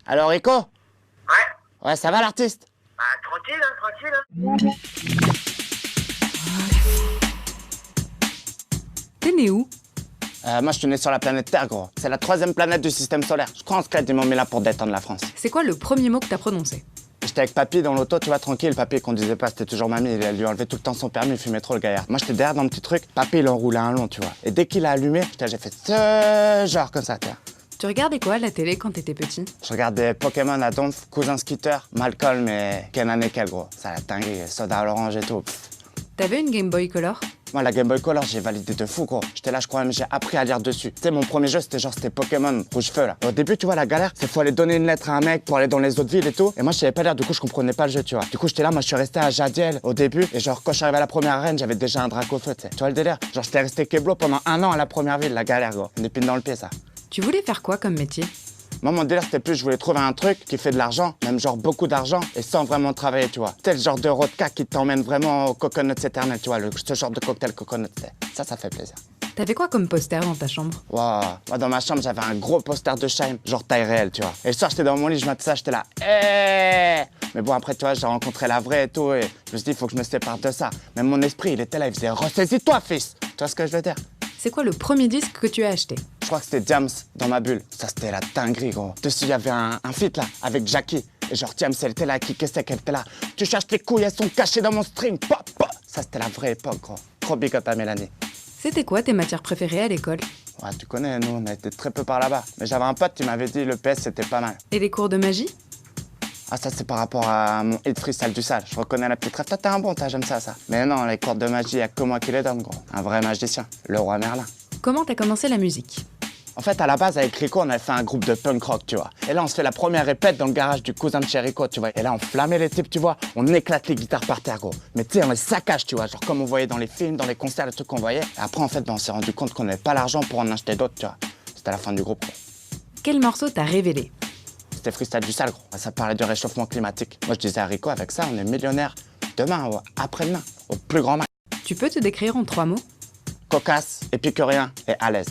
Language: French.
Alors, Rico? Ouais. Ouais, ça va l'artiste? Bah, tranquille, hein. T'es né où? Moi, je suis né sur la planète Terre, gros. C'est la 3e planète du système solaire. Je crois en squelette, ils m'ont mis là pour détendre la France. C'est quoi le premier mot que t'as prononcé? J'étais avec papy dans l'auto, tu vois, tranquille. Papy, qu'on disait pas, c'était toujours mamie. Il lui enlevait tout le temps son permis, il fumait trop le gaillard. Moi, j'étais derrière dans le petit truc. Papy, il enroulait un long, tu vois. Et dès qu'il a allumé, j'ai fait ce genre comme ça, tiens. Tu regardais quoi à la télé quand t'étais petit? Je regardais Pokémon à Donf, Cousin Skitter, Malcolm et Kenan et Kel, gros. Ça, la dinguerie, soda à l'orange et tout. Pff. T'avais une Game Boy Color? Moi, la Game Boy Color, j'ai validé de fou, gros. J'étais là, je crois même, j'ai appris à lire dessus. Tu sais, mon premier jeu, c'était Pokémon Rouge-Feu, là. Au début, tu vois, la galère, c'est faut aller donner une lettre à un mec pour aller dans les autres villes et tout. Et moi, je savais pas lire, du coup, je comprenais pas le jeu, tu vois. Du coup, j'étais là, moi, je suis resté à Jadiel au début. Et genre, quand je suis arrivé à la première arène, j'avais déjà un drac au feu, tu sais. Tu vois le délire? Genre, j'étais resté Keblo pendant 1 an à la première ville, la galère, gros. Une épine dans le pied, ça. Tu voulais faire quoi comme métier? Moi, mon délire, c'était plus, je voulais trouver un truc qui fait de l'argent, même genre beaucoup d'argent, et sans vraiment travailler, tu vois. Tel genre de vodka qui t'emmène vraiment au coconuts éternel, tu vois, ce genre de cocktail coconut, ça fait plaisir. T'avais quoi comme poster dans ta chambre? Waouh, moi dans ma chambre, j'avais un gros poster de Scheim, genre taille réelle, tu vois. Et le soir, j'étais dans mon lit, je mettais ça, j'étais là, eh. Mais bon, après, tu vois, j'ai rencontré la vraie et tout, et je me suis dit, il faut que je me sépare de ça. Mais mon esprit, il était là, il faisait, ressaisis-toi, fils. Tu vois ce que je veux dire? C'est quoi le premier disque que tu as acheté? Je crois que c'était Diams dans ma bulle. Ça, c'était la dinguerie, gros. Dessus, il y avait un feat, là, avec Jackie. Et genre, Diams, elle était là, qui qu'est-ce qu'elle était là. Tu cherches les couilles, elles sont cachées dans mon string. Pop, pop. Ça, c'était la vraie époque, gros. Trop big up à Mélanie. C'était quoi tes matières préférées à l'école? Ouais, tu connais, nous, on a été très peu par là-bas. Mais j'avais un pote qui m'avait dit le PS, c'était pas mal. Et les cours de magie? Ah, ça, c'est par rapport à mon hit freestyle du sale. Je reconnais la petite rêve. Toi, t'es un bon, j'aime ça. Mais non, les cours de magie, y'a que moi qui les donne, gros. Un vrai magicien. Le roi Merlin. Comment t'as commencé la musique? En fait, à la base, avec Rico, on avait fait un groupe de punk rock, tu vois. Et là, on se fait la première répète dans le garage du cousin de chez Rico, tu vois. Et là, on flammait les types, tu vois. On éclate les guitares par terre, gros. Mais tu sais, on les saccage, tu vois. Genre comme on voyait dans les films, dans les concerts, les trucs qu'on voyait. Et après, en fait, on s'est rendu compte qu'on n'avait pas l'argent pour en acheter d'autres, tu vois. C'était la fin du groupe, gros. Quel morceau t'a révélé? C'était freestyle du sale, gros. Ça parlait du réchauffement climatique. Moi, je disais à Rico, avec ça, on est millionnaire demain ou après-demain, au plus grand max. Tu peux te décrire en 3 mots? Cocasse, épicurien et à l'aise.